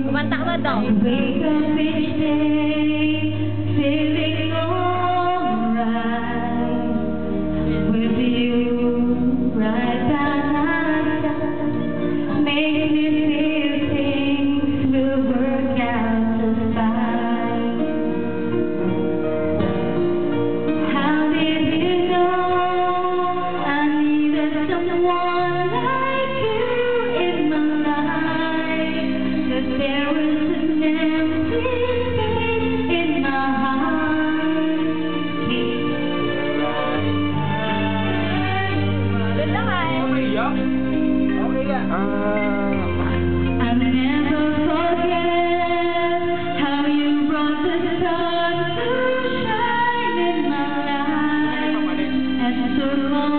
Kumanta ka daw. I'll never forget how you brought the sun to shine in my life and took all